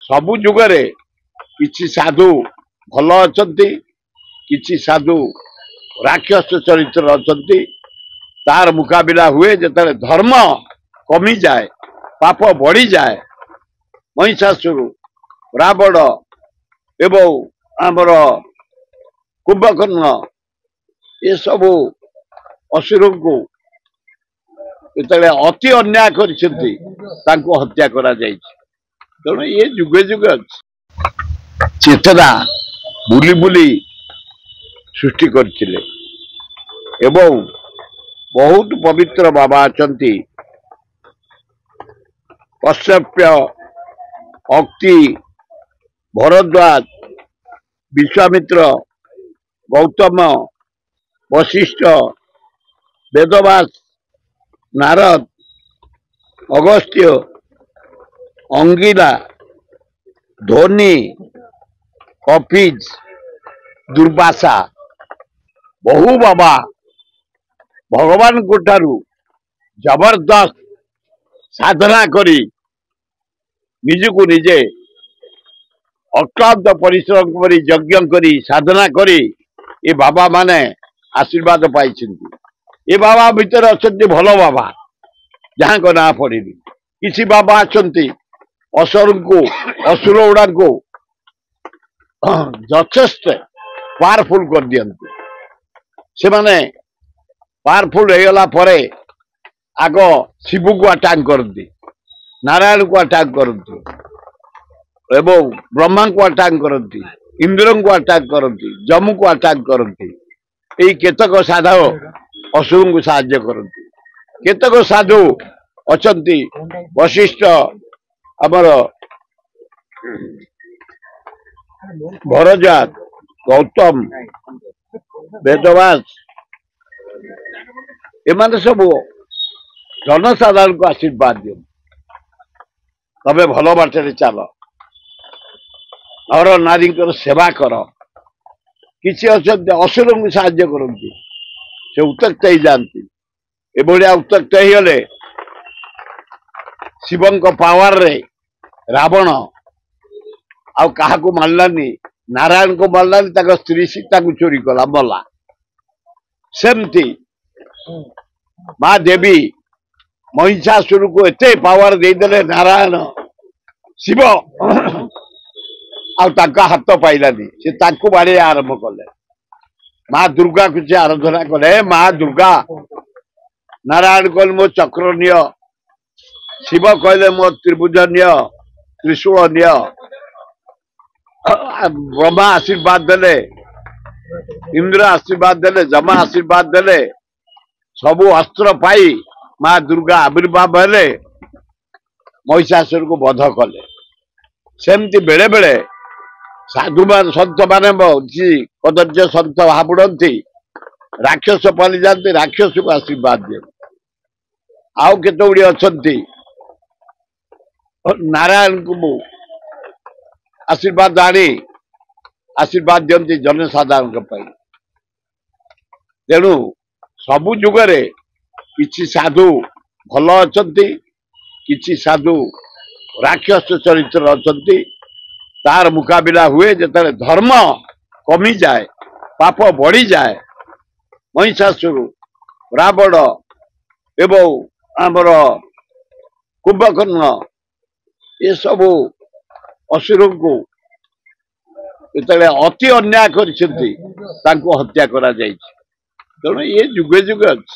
ସବୁ ଯୁଗରେ କିଛି ସାଧୁ ଭଲ ଅଛନ୍ତି, କିଛି ସାଧୁ ରାକ୍ଷସ ଚରିତ୍ର ଅଛନ୍ତି। ତାର ମୁକାବିଲା ହୁଏ ଯେତେବେଳେ ଧର୍ମ କମିଯାଏ, ପାପ ବଢିଯାଏ। ମହିଷାସୁର, ରାବଣ ଏବଂ ଆମର କୁମ୍ଭକର୍ଣ୍ଣ ଏସବୁ ଅସୁରଙ୍କୁ ଯେତେବେଳେ ଅତି ଅନ୍ୟାୟ କରିଛନ୍ତି ତାଙ୍କୁ ହତ୍ୟା କରାଯାଇଛି। ତେଣୁ ଏ ଯୁଗେ ଯୁଗେ ଅଛି ଚେତନା ବୁଲି ବୁଲି ସୃଷ୍ଟି କରିଥିଲେ ଏବଂ ବହୁତ ପବିତ୍ର ବାବା ଅଛନ୍ତି। କଶ୍ୟପ, ଅକ୍ତି, ଭରଦ୍ୱାଜ, ବିଶ୍ୱାମିତ୍ର, ଗୌତମ, ବଶିଷ୍ଠ, ବେଦବ୍ୟାସ, ନାରଦ, ଅଗସ୍ତ୍ୟ, ଅଙ୍ଗିରା, ଧୋନି, କପିଜ, ଦୁର୍ବାସା ବହୁ ବାବା ଭଗବାନଙ୍କ ଠାରୁ ଜବରଦସ୍ତ ସାଧନା କରି ନିଜକୁ ନିଜେ ଅକ୍ଳାନ୍ତ ପରିଶ୍ରମ କରି ଯଜ୍ଞ କରି ସାଧନା କରି ଏ ବାବା ମାନେ ଆଶୀର୍ବାଦ ପାଇଛନ୍ତି। ଏ ବାବା ଭିତରେ ଅଛନ୍ତି ଭଲ ବାବା, ଯାହାଙ୍କ ନାଁ ପଡ଼ିନି। କିଛି ବାବା ଅଛନ୍ତି ଅସୁର ଗୁଡାଙ୍କୁ ଯଥେଷ୍ଟ ପାୱାରଫୁଲ କରିଦିଅନ୍ତି। ସେମାନେ ପାୱାରଫୁଲ ହେଇଗଲା ପରେ ଆଗ ଶିବକୁ ଆଟାକ କରନ୍ତି, ନାରାୟଣକୁ ଆଟାକ କରନ୍ତି ଏବଂ ବ୍ରହ୍ମାଙ୍କୁ ଆଟାକ କରନ୍ତି, ଇନ୍ଦ୍ରଙ୍କୁ ଆଟାକ କରନ୍ତି, ଯମକୁ ଆଟାକ କରନ୍ତି। ଏଇ କେତେକ ସାଧୁ ଅସୁରଙ୍କୁ ସାହାଯ୍ୟ କରନ୍ତି। କେତେକ ସାଧୁ ଅଛନ୍ତି ବଶିଷ୍ଠ, ଆମର ଭରଦ୍ୱାଜ, ଗୌତମ, ବେଦବ୍ୟାସ ଏମାନେ ସବୁ ଜନସାଧାରଣଙ୍କୁ ଆଶୀର୍ବାଦ ଦିଅନ୍ତି। ତମେ ଭଲ ବାଟରେ ଚାଲ, ନର ନାରୀଙ୍କର ସେବା କର। କିଛି ଅଛନ୍ତି ଅସୁରଙ୍କୁ ସାହାଯ୍ୟ କରନ୍ତି, ସେ ଉତ୍ତ୍ୟକ୍ତ ହେଇଯାଆନ୍ତି। ଏଭଳିଆ ଉତ୍ତ୍ୟକ୍ତ ହେଇଗଲେ ଶିବଙ୍କ ପାୱାରରେ ରାବଣ ଆଉ କାହାକୁ ମାରିଲାନି, ନାରାୟଣଙ୍କୁ ମାରିଲାନି, ତାଙ୍କ ସ୍ତ୍ରୀ ସୀତାକୁ ଚୋରି କଲା, ମଲା। ସେମିତି ମା ଦେବୀ ମହିଷାସୁରକୁ ଏତେ ପାୱାର ଦେଇଦେଲେ ନାରାୟଣ ଶିବ ଆଉ ତାଙ୍କ ହାତ ପାଇଲାନି, ସେ ତାଙ୍କୁ ବାଡିଆ ଆରମ୍ଭ କଲେ। ମା ଦୁର୍ଗାକୁ ସେ ଆରାଧନା କଲେ, ମା ଦୁର୍ଗା। ନାରାୟଣ କହିଲେ ମୋ ଚକ୍ର ନିଅ, ଶିବ କହିଲେ ମୋ ତ୍ରିଭୁଜ ନିଅ, ତ୍ରିଶୂଳ ନିଅ। ବ୍ରହ୍ମା ଆଶୀର୍ବାଦ ଦେଲେ, ଇନ୍ଦ୍ର ଆଶୀର୍ବାଦ ଦେଲେ, ଯମ ଆଶୀର୍ବାଦ ଦେଲେ। ସବୁ ଅସ୍ତ୍ର ପାଇ ମା ଦୁର୍ଗା ଆବିର୍ଭାବ ହେଲେ, ମହିଷାସୁରକୁ ବଧ କଲେ। ସେମିତି ବେଳେ ବେଳେ ସାଧୁମାନ ସନ୍ଥ ମାନେ କଦର୍ଯ୍ୟ ସନ୍ଥ ଭାବୁଛନ୍ତି, ରାକ୍ଷସ ପାଲି ଯାଆନ୍ତି, ରାକ୍ଷସକୁ ଆଶୀର୍ବାଦ ଦିଅନ୍ତି। ଆଉ କେତେ ଗୁଡିଏ ଅଛନ୍ତି ନାରାୟଣଙ୍କୁ ଆଶୀର୍ବାଦ ଆଣି ଆଶୀର୍ବାଦ ଦିଅନ୍ତି ଜନସାଧାରଣଙ୍କ ପାଇଁ। ତେଣୁ ସବୁ ଯୁଗରେ କିଛି ସାଧୁ ଭଲ ଅଛନ୍ତି, କିଛି ସାଧୁ ରାକ୍ଷସ ଚରିତ୍ର ଅଛନ୍ତି। ତାର ମୁକାବିଲା ହୁଏ ଯେତେବେଳେ ଧର୍ମ କମିଯାଏ, ପାପ ବଢିଯାଏ। ମହିଷାସୁର, ରାବଣ ଏବଂ ଆମର କୁମ୍ଭକର୍ଣ୍ଣ ଏସବୁ ଅସୁରଙ୍କୁ ଯେତେବେଳେ ଅତି ଅନ୍ୟାୟ କରିଛନ୍ତି ତାଙ୍କୁ ହତ୍ୟା କରାଯାଇଛି। ତେଣୁ ଏ ଯୁଗେ ଯୁଗେ ଅଛି।